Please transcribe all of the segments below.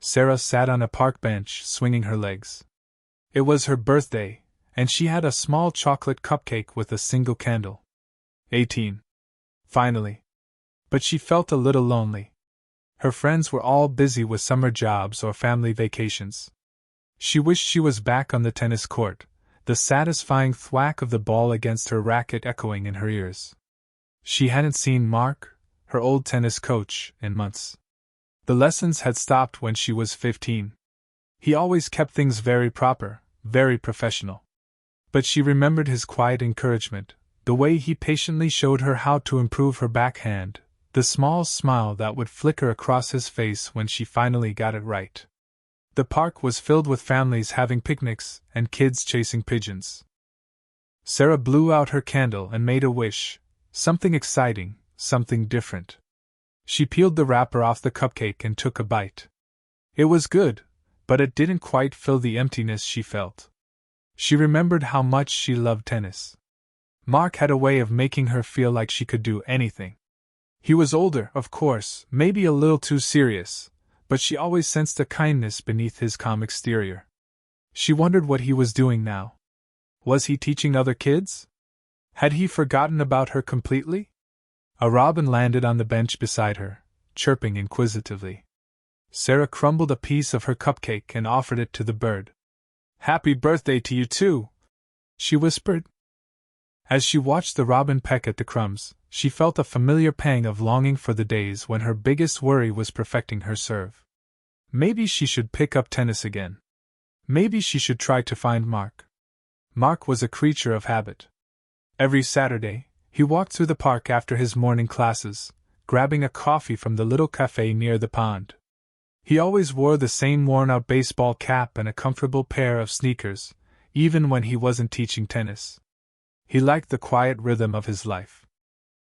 Sarah sat on a park bench, swinging her legs. It was her birthday, and she had a small chocolate cupcake with a single candle. 18. Finally. But she felt a little lonely. Her friends were all busy with summer jobs or family vacations. She wished she was back on the tennis court, the satisfying thwack of the ball against her racket echoing in her ears. She hadn't seen Mark, her old tennis coach, in months. The lessons had stopped when she was 15. He always kept things very proper, very professional. But she remembered his quiet encouragement, the way he patiently showed her how to improve her backhand, the small smile that would flicker across his face when she finally got it right. The park was filled with families having picnics and kids chasing pigeons. Sarah blew out her candle and made a wish, something exciting, something different. She peeled the wrapper off the cupcake and took a bite. It was good, but it didn't quite fill the emptiness she felt. She remembered how much she loved tennis. Mark had a way of making her feel like she could do anything. He was older, of course, maybe a little too serious, but she always sensed a kindness beneath his calm exterior. She wondered what he was doing now. Was he teaching other kids? Had he forgotten about her completely? A robin landed on the bench beside her, chirping inquisitively. Sarah crumbled a piece of her cupcake and offered it to the bird. "Happy birthday to you too," she whispered. As she watched the robin peck at the crumbs, she felt a familiar pang of longing for the days when her biggest worry was perfecting her serve. Maybe she should pick up tennis again. Maybe she should try to find Mark. Mark was a creature of habit. Every Saturday, he walked through the park after his morning classes, grabbing a coffee from the little cafe near the pond. He always wore the same worn-out baseball cap and a comfortable pair of sneakers, even when he wasn't teaching tennis. He liked the quiet rhythm of his life.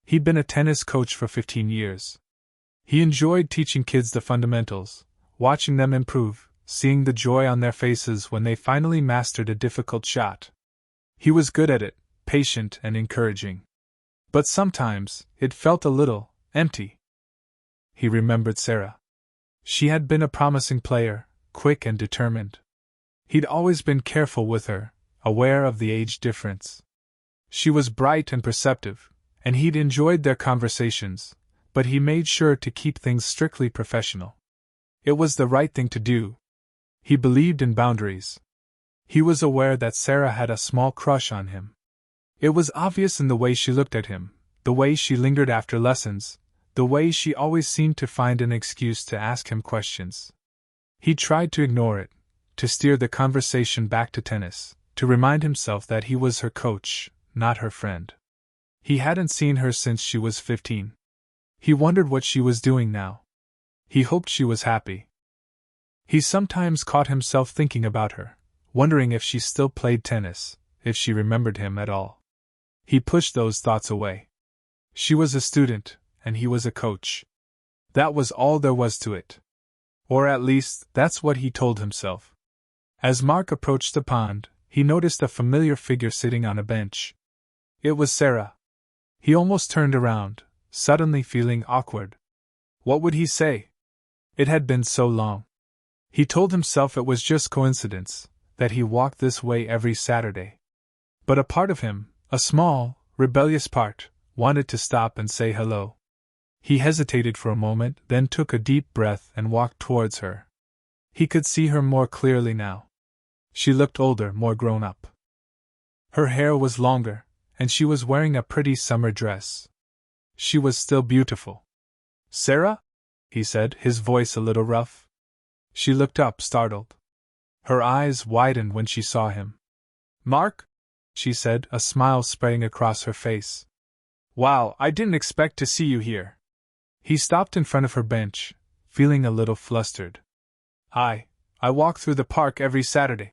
He'd been a tennis coach for 15 years. He enjoyed teaching kids the fundamentals, watching them improve, seeing the joy on their faces when they finally mastered a difficult shot. He was good at it, patient and encouraging. But sometimes, it felt a little empty. He remembered Sarah. She had been a promising player, quick and determined. He'd always been careful with her, aware of the age difference. She was bright and perceptive, and he'd enjoyed their conversations, but he made sure to keep things strictly professional. It was the right thing to do. He believed in boundaries. He was aware that Sarah had a small crush on him. It was obvious in the way she looked at him, the way she lingered after lessons, the way she always seemed to find an excuse to ask him questions. He tried to ignore it, to steer the conversation back to tennis, to remind himself that he was her coach, not her friend. He hadn't seen her since she was 15. He wondered what she was doing now. He hoped she was happy. He sometimes caught himself thinking about her, wondering if she still played tennis, if she remembered him at all. He pushed those thoughts away. She was a student, and he was a coach. That was all there was to it. Or at least, that's what he told himself. As Mark approached the pond, he noticed a familiar figure sitting on a bench. It was Sarah. He almost turned around, suddenly feeling awkward. What would he say? It had been so long. He told himself it was just coincidence, that he walked this way every Saturday. But a part of him, a small, rebellious part, wanted to stop and say hello. He hesitated for a moment, then took a deep breath and walked towards her. He could see her more clearly now. She looked older, more grown up. Her hair was longer, and she was wearing a pretty summer dress. She was still beautiful. "Sarah?" he said, his voice a little rough. She looked up, startled. Her eyes widened when she saw him. "Mark?" she said, a smile spreading across her face. "Wow, I didn't expect to see you here." He stopped in front of her bench, feeling a little flustered. I walk through the park every Saturday,"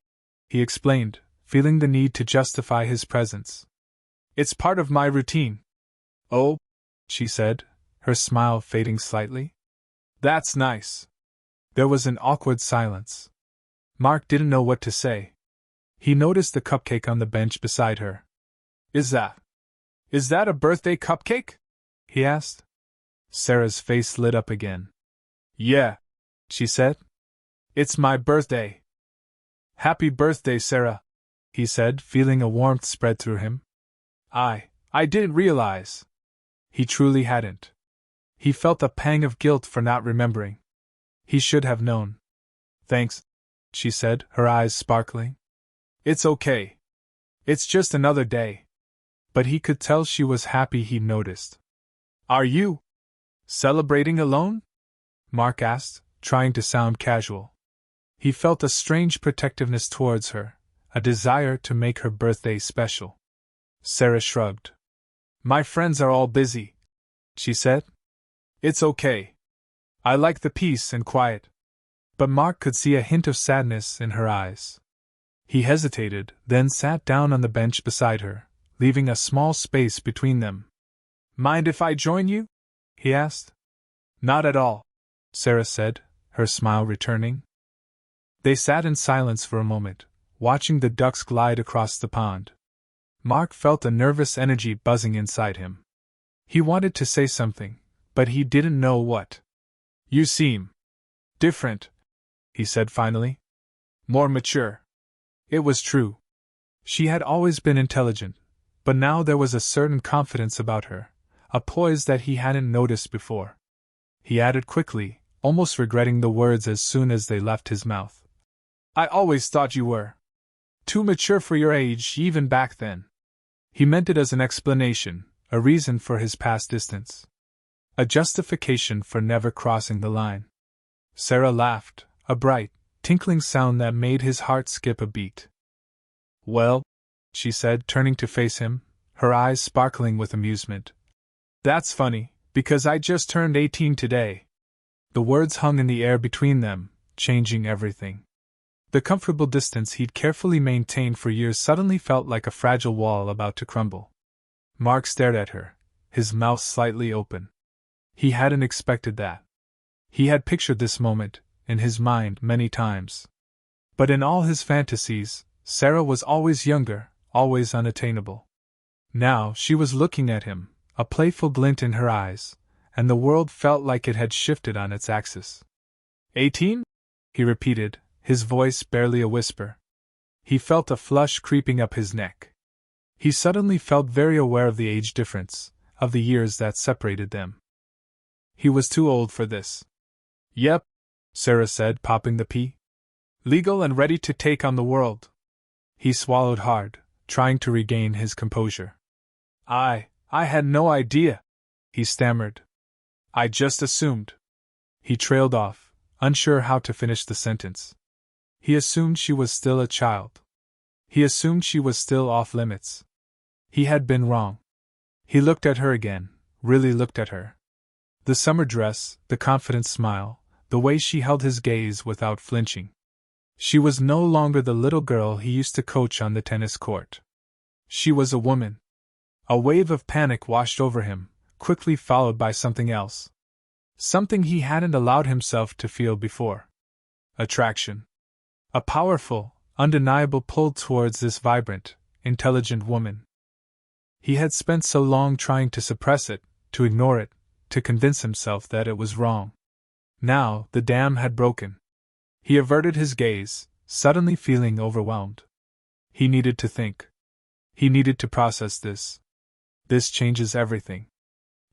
he explained, feeling the need to justify his presence. "It's part of my routine." "Oh," she said, her smile fading slightly. "That's nice." There was an awkward silence. Mark didn't know what to say. He noticed the cupcake on the bench beside her. Is that a birthday cupcake?" he asked. Sarah's face lit up again. "Yeah," she said. It's my birthday. Happy birthday, Sarah, he said, feeling a warmth spread through him. I didn't realize. He truly hadn't. He felt a pang of guilt for not remembering. He should have known. Thanks, she said, her eyes sparkling. It's okay. It's just another day. But he could tell she was happy, he noticed. Are you celebrating alone? Mark asked, trying to sound casual. He felt a strange protectiveness towards her, a desire to make her birthday special. Sarah shrugged. My friends are all busy, she said. It's okay. I like the peace and quiet. But Mark could see a hint of sadness in her eyes. He hesitated, then sat down on the bench beside her, leaving a small space between them. Mind if I join you? He asked. Not at all, Sarah said, her smile returning. They sat in silence for a moment, watching the ducks glide across the pond. Mark felt a nervous energy buzzing inside him. He wanted to say something, but he didn't know what. You seem different, he said finally. More mature. It was true. She had always been intelligent, but now there was a certain confidence about her, a poise that he hadn't noticed before. He added quickly, almost regretting the words as soon as they left his mouth. I always thought you were too mature for your age even back then. He meant it as an explanation, a reason for his past distance. A justification for never crossing the line. Sarah laughed, a bright, tinkling sound that made his heart skip a beat. Well, she said, turning to face him, her eyes sparkling with amusement. That's funny, because I just turned 18 today. The words hung in the air between them, changing everything. The comfortable distance he'd carefully maintained for years suddenly felt like a fragile wall about to crumble. Mark stared at her, his mouth slightly open. He hadn't expected that. He had pictured this moment, in his mind, many times. But in all his fantasies, Sarah was always younger, always unattainable. Now she was looking at him, a playful glint in her eyes, and the world felt like it had shifted on its axis. 18? He repeated, his voice barely a whisper. He felt a flush creeping up his neck. He suddenly felt very aware of the age difference, of the years that separated them. He was too old for this. Yep, Sarah said, popping the pea. Legal and ready to take on the world. He swallowed hard, trying to regain his composure. I had no idea, he stammered. I just assumed. He trailed off, unsure how to finish the sentence. He assumed she was still a child. He assumed she was still off limits. He had been wrong. He looked at her again, really looked at her. The summer dress, the confident smile, the way she held his gaze without flinching. She was no longer the little girl he used to coach on the tennis court. She was a woman. A wave of panic washed over him, quickly followed by something else. Something he hadn't allowed himself to feel before. Attraction. A powerful, undeniable pull towards this vibrant, intelligent woman. He had spent so long trying to suppress it, to ignore it, to convince himself that it was wrong. Now, the dam had broken. He averted his gaze, suddenly feeling overwhelmed. He needed to think. He needed to process this. This changes everything.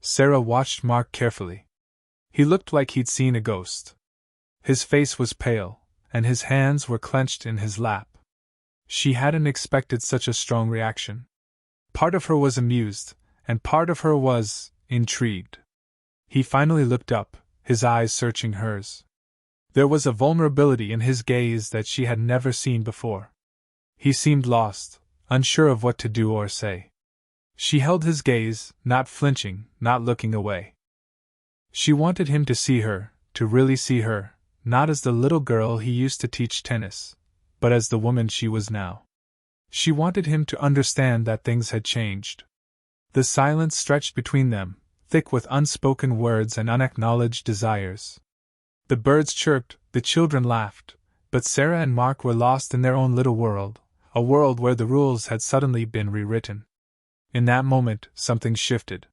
Sarah watched Mark carefully. He looked like he'd seen a ghost. His face was pale, and his hands were clenched in his lap. She hadn't expected such a strong reaction. Part of her was amused, and part of her was intrigued. He finally looked up, his eyes searching hers. There was a vulnerability in his gaze that she had never seen before. He seemed lost, unsure of what to do or say. She held his gaze, not flinching, not looking away. She wanted him to see her, to really see her, not as the little girl he used to teach tennis, but as the woman she was now. She wanted him to understand that things had changed. The silence stretched between them, thick with unspoken words and unacknowledged desires. The birds chirped, the children laughed, but Sarah and Mark were lost in their own little world, a world where the rules had suddenly been rewritten. In that moment, something shifted.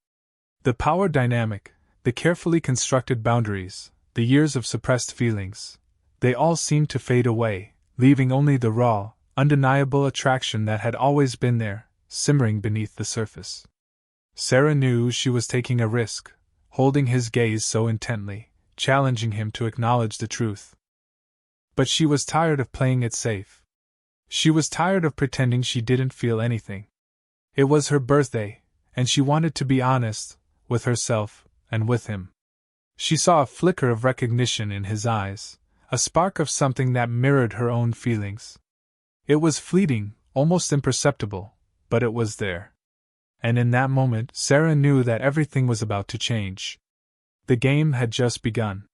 The power dynamic, the carefully constructed boundaries, the years of suppressed feelings, They all seemed to fade away, leaving only the raw, undeniable attraction that had always been there, simmering beneath the surface. Sarah knew she was taking a risk, holding his gaze so intently, challenging him to acknowledge the truth. But she was tired of playing it safe. She was tired of pretending she didn't feel anything. It was her birthday, and she wanted to be honest, with herself, and with him. She saw a flicker of recognition in his eyes, a spark of something that mirrored her own feelings. It was fleeting, almost imperceptible, but it was there. And in that moment, Sarah knew that everything was about to change. The game had just begun.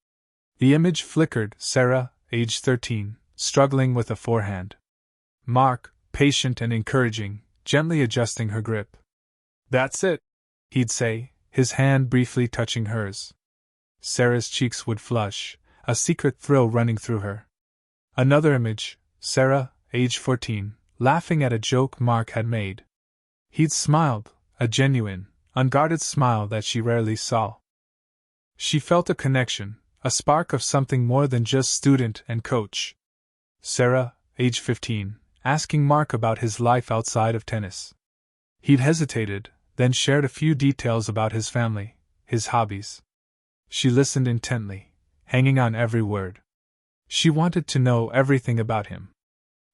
The image flickered, Sarah, age 13, struggling with a forehand. Mark, patient and encouraging, gently adjusting her grip. "That's it," he'd say, his hand briefly touching hers. Sarah's cheeks would flush, a secret thrill running through her. Another image, Sarah, age 14, laughing at a joke Mark had made. He'd smiled, a genuine, unguarded smile that she rarely saw. She felt a connection, a spark of something more than just student and coach. Sarah, age 15, asking Mark about his life outside of tennis. He'd hesitated, then shared a few details about his family, his hobbies. She listened intently, hanging on every word. She wanted to know everything about him.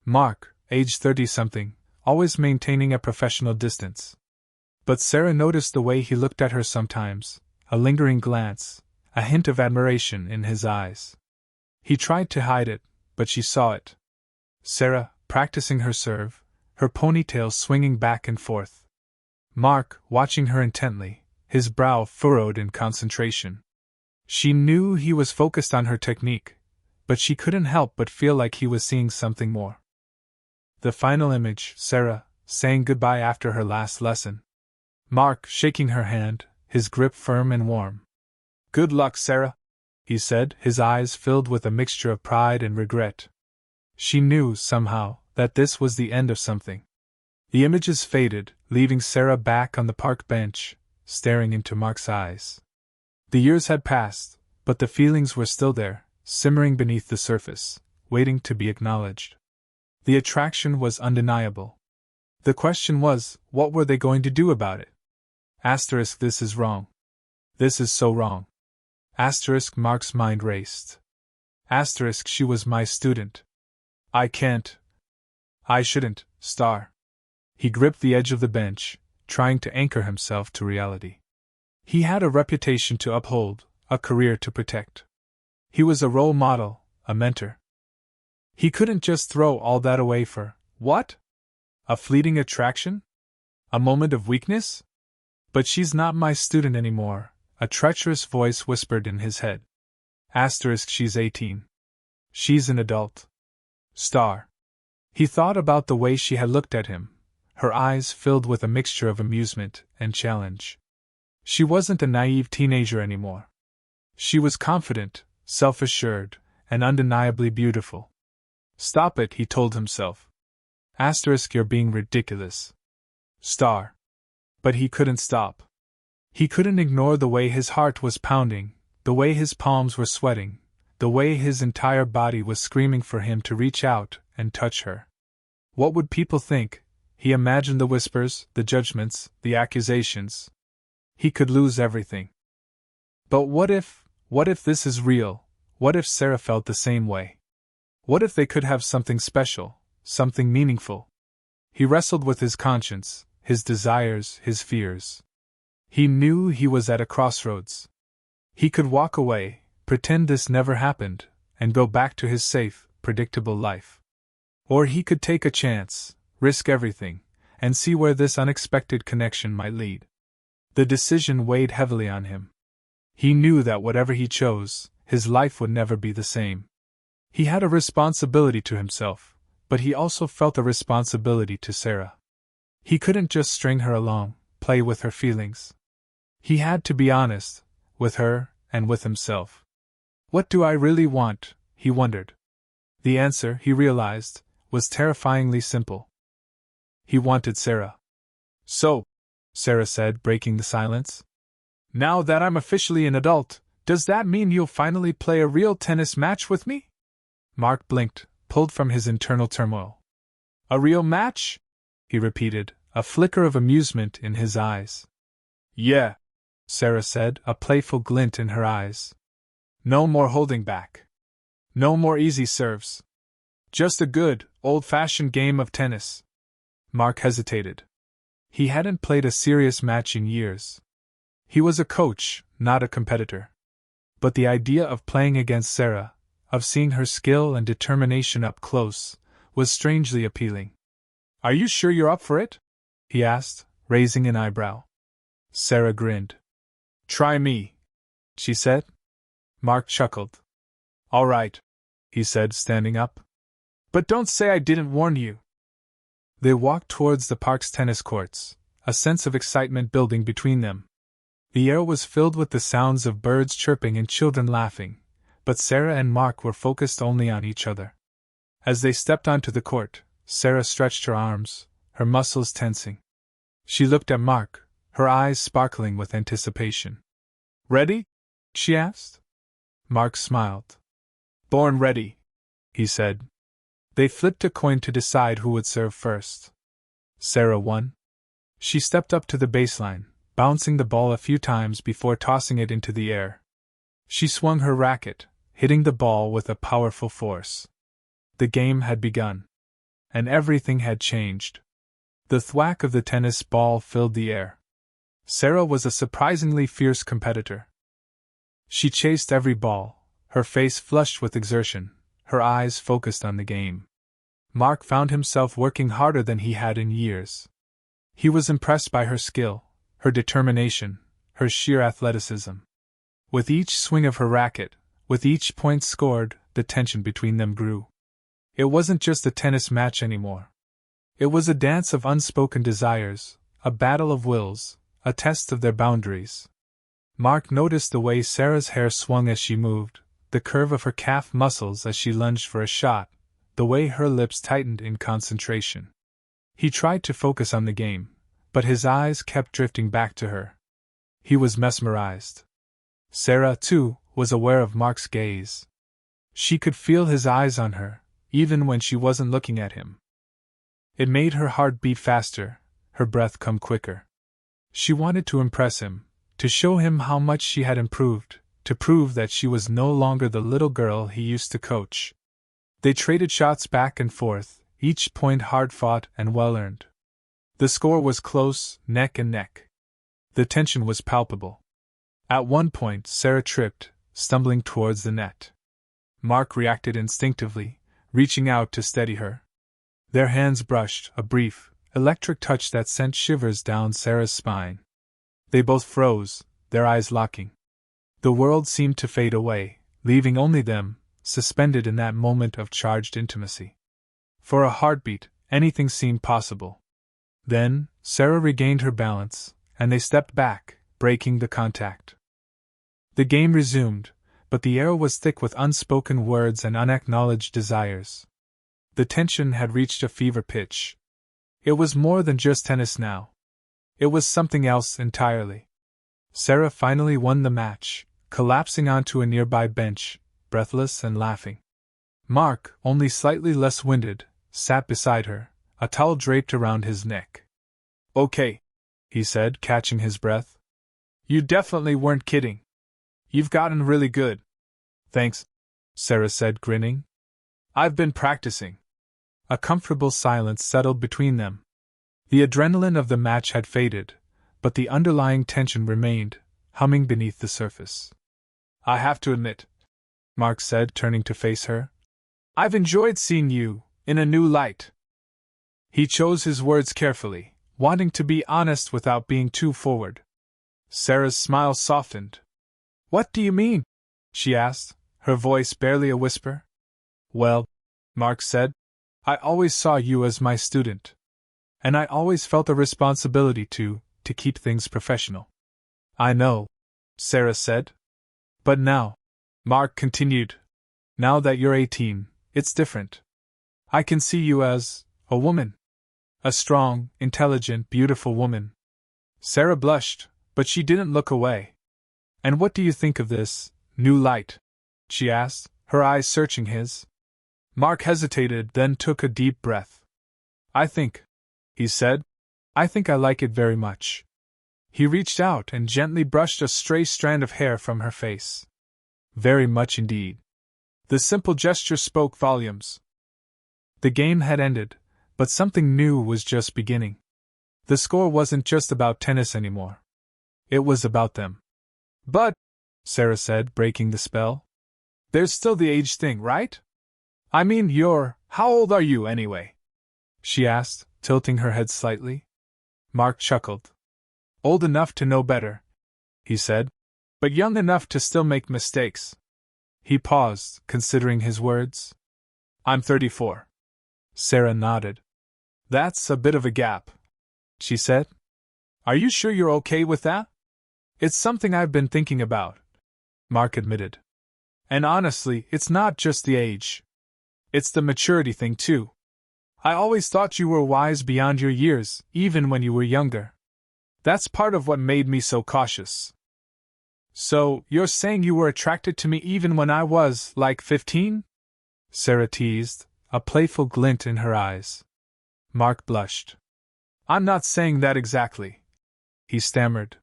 Mark, age 30-something, always maintaining a professional distance. But Sarah noticed the way he looked at her sometimes, a lingering glance, a hint of admiration in his eyes. He tried to hide it, but she saw it. Sarah, practicing her serve, her ponytail swinging back and forth. Mark, watching her intently, his brow furrowed in concentration. She knew he was focused on her technique, but she couldn't help but feel like he was seeing something more. The final image, Sarah, saying goodbye after her last lesson. Mark, shaking her hand, his grip firm and warm. "Good luck, Sarah," he said, his eyes filled with a mixture of pride and regret. She knew, somehow, that this was the end of something. The images faded, leaving Sarah back on the park bench, staring into Mark's eyes. The years had passed, but the feelings were still there, simmering beneath the surface, waiting to be acknowledged. The attraction was undeniable. The question was, what were they going to do about it? Asterisk, this is wrong. This is so wrong. Asterisk, Mark's mind raced. Asterisk, she was my student. I can't. I shouldn't, star. He gripped the edge of the bench, trying to anchor himself to reality. He had a reputation to uphold, a career to protect. He was a role model, a mentor. He couldn't just throw all that away for, what? A fleeting attraction? A moment of weakness? But she's not my student anymore, a treacherous voice whispered in his head. Asterisk, she's 18. She's an adult. Star. He thought about the way she had looked at him, her eyes filled with a mixture of amusement and challenge. She wasn't a naive teenager anymore. She was confident, self-assured, and undeniably beautiful. Stop it, he told himself. Asterisk, you're being ridiculous. Star. But he couldn't stop. He couldn't ignore the way his heart was pounding, the way his palms were sweating, the way his entire body was screaming for him to reach out and touch her. What would people think? He imagined the whispers, the judgments, the accusations. He could lose everything. But what if this is real? What if Sarah felt the same way? What if they could have something special, something meaningful? He wrestled with his conscience, his desires, his fears. He knew he was at a crossroads. He could walk away, pretend this never happened, and go back to his safe, predictable life. Or he could take a chance, risk everything, and see where this unexpected connection might lead. The decision weighed heavily on him. He knew that whatever he chose, his life would never be the same. He had a responsibility to himself, but he also felt a responsibility to Sarah. He couldn't just string her along, play with her feelings. He had to be honest, with her and with himself. What do I really want? He wondered. The answer, he realized, was terrifyingly simple. He wanted Sarah. So, Sarah said, breaking the silence, now that I'm officially an adult, does that mean you'll finally play a real tennis match with me? Mark blinked, pulled from his internal turmoil. A real match? He repeated, a flicker of amusement in his eyes. Yeah, Sarah said, a playful glint in her eyes. No more holding back. No more easy serves. Just a good, old-fashioned game of tennis. Mark hesitated. He hadn't played a serious match in years. He was a coach, not a competitor. But the idea of playing against Sarah, of seeing her skill and determination up close, was strangely appealing. Are you sure you're up for it? He asked, raising an eyebrow. Sarah grinned. Try me, she said. Mark chuckled. All right, he said, standing up. But don't say I didn't warn you. They walked towards the park's tennis courts, a sense of excitement building between them. The air was filled with the sounds of birds chirping and children laughing, but Sarah and Mark were focused only on each other. As they stepped onto the court, Sarah stretched her arms, her muscles tensing. She looked at Mark, her eyes sparkling with anticipation. Ready? She asked. Mark smiled. Born ready, he said. They flipped a coin to decide who would serve first. Sarah won. She stepped up to the baseline, bouncing the ball a few times before tossing it into the air. She swung her racket, hitting the ball with a powerful force. The game had begun. And everything had changed. The thwack of the tennis ball filled the air. Sarah was a surprisingly fierce competitor. She chased every ball, her face flushed with exertion, her eyes focused on the game. Mark found himself working harder than he had in years. He was impressed by her skill, her determination, her sheer athleticism. With each swing of her racket, with each point scored, the tension between them grew. It wasn't just a tennis match anymore. It was a dance of unspoken desires, a battle of wills, a test of their boundaries. Mark noticed the way Sarah's hair swung as she moved, the curve of her calf muscles as she lunged for a shot, the way her lips tightened in concentration. He tried to focus on the game, but his eyes kept drifting back to her. He was mesmerized. Sarah, too, was aware of Mark's gaze. She could feel his eyes on her, even when she wasn't looking at him. It made her heart beat faster, her breath come quicker. She wanted to impress him, to show him how much she had improved, to prove that she was no longer the little girl he used to coach. They traded shots back and forth, each point hard-fought and well-earned. The score was close, neck and neck. The tension was palpable. At one point, Sarah tripped, stumbling towards the net. Mark reacted instinctively, reaching out to steady her. Their hands brushed, a brief, electric touch that sent shivers down Sarah's spine. They both froze, their eyes locking. The world seemed to fade away, leaving only them, suspended in that moment of charged intimacy. For a heartbeat, anything seemed possible. Then, Sarah regained her balance, and they stepped back, breaking the contact. The game resumed, but the air was thick with unspoken words and unacknowledged desires. The tension had reached a fever pitch. It was more than just tennis now. It was something else entirely. Sarah finally won the match, collapsing onto a nearby bench, breathless and laughing. Mark, only slightly less winded, sat beside her, a towel draped around his neck. Okay, he said, catching his breath. You definitely weren't kidding. You've gotten really good. Thanks, Sarah said, grinning. I've been practicing. A comfortable silence settled between them. The adrenaline of the match had faded, but the underlying tension remained, humming beneath the surface. I have to admit, Mark said, turning to face her, I've enjoyed seeing you in a new light. He chose his words carefully, wanting to be honest without being too forward. Sarah's smile softened. What do you mean? She asked, her voice barely a whisper. Well, Mark said, I always saw you as my student. And I always felt a responsibility to keep things professional. I know, Sarah said. But now, Mark continued, now that you're 18, it's different. I can see you as a woman. A strong, intelligent, beautiful woman. Sarah blushed, but she didn't look away. And what do you think of this new light? She asked, her eyes searching his. Mark hesitated, then took a deep breath. I think, he said, I think I like it very much. He reached out and gently brushed a stray strand of hair from her face. Very much indeed. The simple gesture spoke volumes. The game had ended, but something new was just beginning. The score wasn't just about tennis anymore. It was about them. But, Sarah said, breaking the spell, there's still the age thing, right? I mean, how old are you anyway? She asked, tilting her head slightly. Mark chuckled. Old enough to know better, he said, but young enough to still make mistakes. He paused, considering his words. I'm 34. Sarah nodded. That's a bit of a gap, she said. Are you sure you're okay with that? It's something I've been thinking about, Mark admitted. And honestly, it's not just the age. It's the maturity thing, too. I always thought you were wise beyond your years, even when you were younger. That's part of what made me so cautious. So, you're saying you were attracted to me even when I was, 15? Sarah teased, a playful glint in her eyes. Mark blushed. I'm not saying that exactly, he stammered.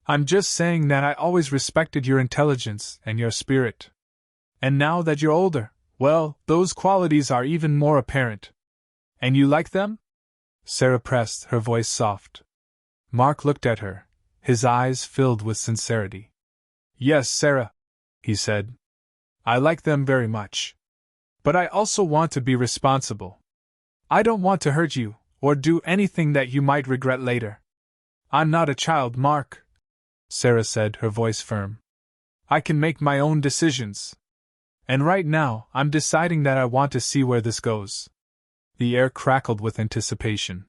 I'm just saying that I always respected your intelligence and your spirit. And now that you're older, well, those qualities are even more apparent. And you like them? Sarah pressed, her voice soft. Mark looked at her, his eyes filled with sincerity. Yes, Sarah, he said. I like them very much. But I also want to be responsible. I don't want to hurt you, or do anything that you might regret later. I'm not a child, Mark, Sarah said, her voice firm. I can make my own decisions. And right now, I'm deciding that I want to see where this goes. The air crackled with anticipation.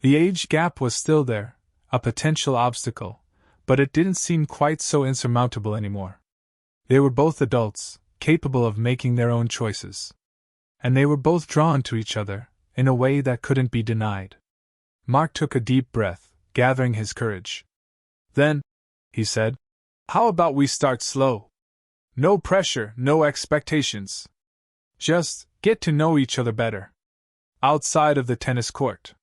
The age gap was still there, a potential obstacle, but it didn't seem quite so insurmountable anymore. They were both adults, capable of making their own choices. And they were both drawn to each other, in a way that couldn't be denied. Mark took a deep breath, gathering his courage. Then, he said, how about we start slow? No pressure, no expectations. Just get to know each other better. Outside of the tennis court.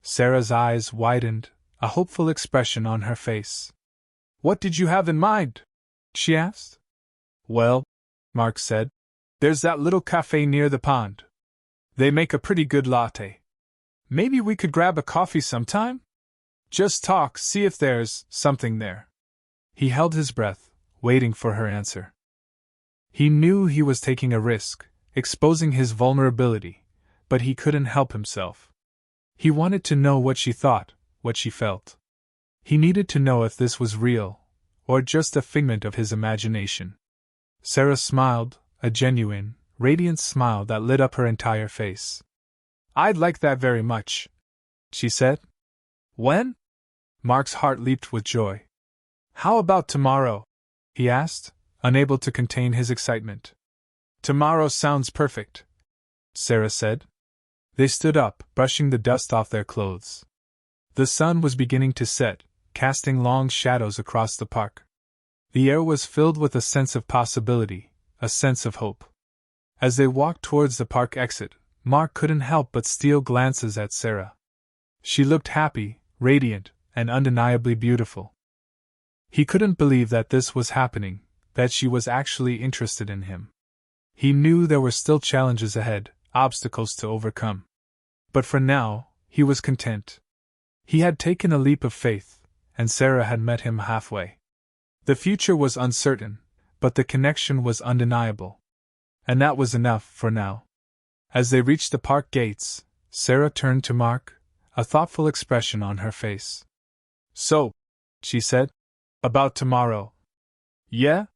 Sarah's eyes widened, a hopeful expression on her face. What did you have in mind? She asked. Well, Mark said, there's that little cafe near the pond. They make a pretty good latte. Maybe we could grab a coffee sometime? Just talk, see if there's something there. He held his breath, waiting for her answer. He knew he was taking a risk, exposing his vulnerability, but he couldn't help himself. He wanted to know what she thought, what she felt. He needed to know if this was real, or just a figment of his imagination. Sarah smiled, a genuine, radiant smile that lit up her entire face. I'd like that very much, she said. When? Mark's heart leaped with joy. How about tomorrow? He asked, unable to contain his excitement. Tomorrow sounds perfect, Sarah said. They stood up, brushing the dust off their clothes. The sun was beginning to set, casting long shadows across the park. The air was filled with a sense of possibility, a sense of hope. As they walked towards the park exit, Mark couldn't help but steal glances at Sarah. She looked happy, radiant, and undeniably beautiful. He couldn't believe that this was happening, that she was actually interested in him. He knew there were still challenges ahead, obstacles to overcome. But for now, he was content. He had taken a leap of faith, and Sarah had met him halfway. The future was uncertain, but the connection was undeniable. And that was enough for now. As they reached the park gates, Sarah turned to Mark, a thoughtful expression on her face. So, she said, about tomorrow. Yeah?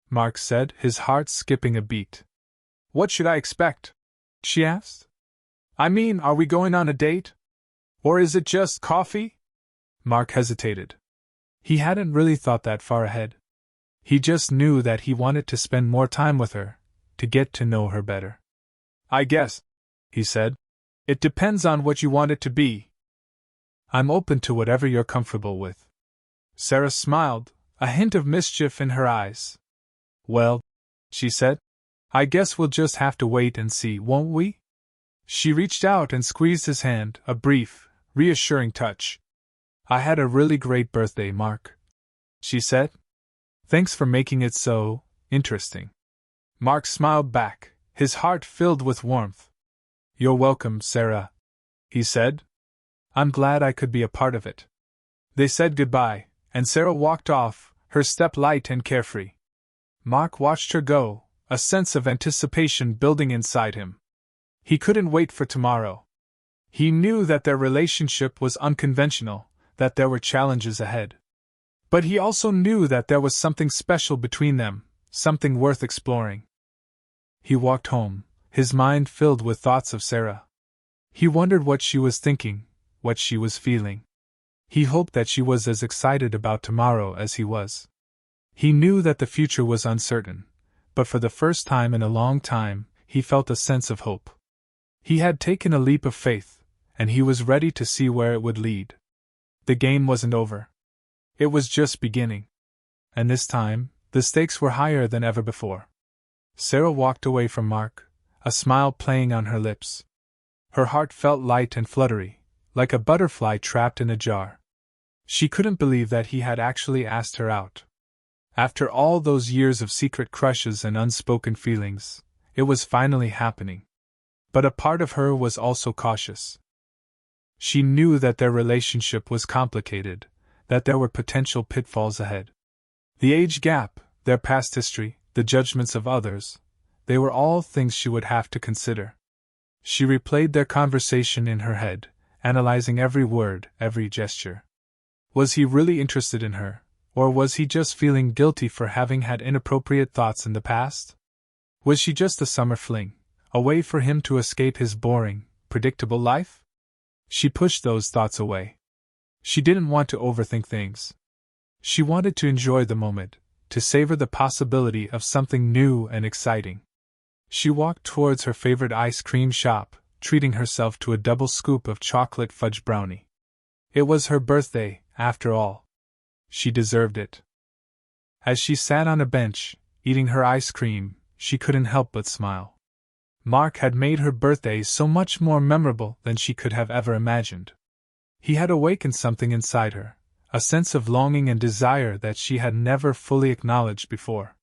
Mark said, his heart skipping a beat. What should I expect? She asked. I mean, are we going on a date? Or is it just coffee? Mark hesitated. He hadn't really thought that far ahead. He just knew that he wanted to spend more time with her, to get to know her better. I guess, he said, it depends on what you want it to be. I'm open to whatever you're comfortable with. Sarah smiled, a hint of mischief in her eyes. Well, she said, I guess we'll just have to wait and see, won't we? She reached out and squeezed his hand, a brief, reassuring touch. I had a really great birthday, Mark, she said. Thanks for making it so interesting. Mark smiled back, his heart filled with warmth. You're welcome, Sarah, he said. I'm glad I could be a part of it. They said goodbye, and Sarah walked off, her step light and carefree. Mark watched her go, a sense of anticipation building inside him. He couldn't wait for tomorrow. He knew that their relationship was unconventional, that there were challenges ahead. But he also knew that there was something special between them, something worth exploring. He walked home, his mind filled with thoughts of Sarah. He wondered what she was thinking, what she was feeling. He hoped that she was as excited about tomorrow as he was. He knew that the future was uncertain, but for the first time in a long time, he felt a sense of hope. He had taken a leap of faith, and he was ready to see where it would lead. The game wasn't over. It was just beginning. And this time, the stakes were higher than ever before. Sarah walked away from Mark, a smile playing on her lips. Her heart felt light and fluttery, like a butterfly trapped in a jar. She couldn't believe that he had actually asked her out. After all those years of secret crushes and unspoken feelings, it was finally happening. But a part of her was also cautious. She knew that their relationship was complicated, that there were potential pitfalls ahead. The age gap, their past history, the judgments of others, they were all things she would have to consider. She replayed their conversation in her head, analyzing every word, every gesture. Was he really interested in her, or was he just feeling guilty for having had inappropriate thoughts in the past? Was she just a summer fling, a way for him to escape his boring, predictable life? She pushed those thoughts away. She didn't want to overthink things. She wanted to enjoy the moment, to savor the possibility of something new and exciting. She walked towards her favorite ice cream shop, treating herself to a double scoop of chocolate fudge brownie. It was her birthday, after all. She deserved it. As she sat on a bench, eating her ice cream, she couldn't help but smile. Mark had made her birthday so much more memorable than she could have ever imagined. He had awakened something inside her, a sense of longing and desire that she had never fully acknowledged before.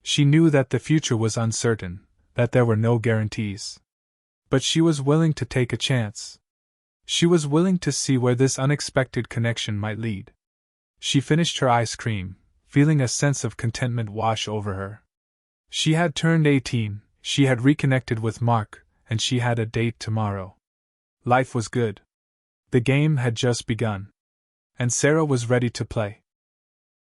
She knew that the future was uncertain, that there were no guarantees. But she was willing to take a chance. She was willing to see where this unexpected connection might lead. She finished her ice cream, feeling a sense of contentment wash over her. She had turned 18, she had reconnected with Mark, and she had a date tomorrow. Life was good. The game had just begun. And Sarah was ready to play.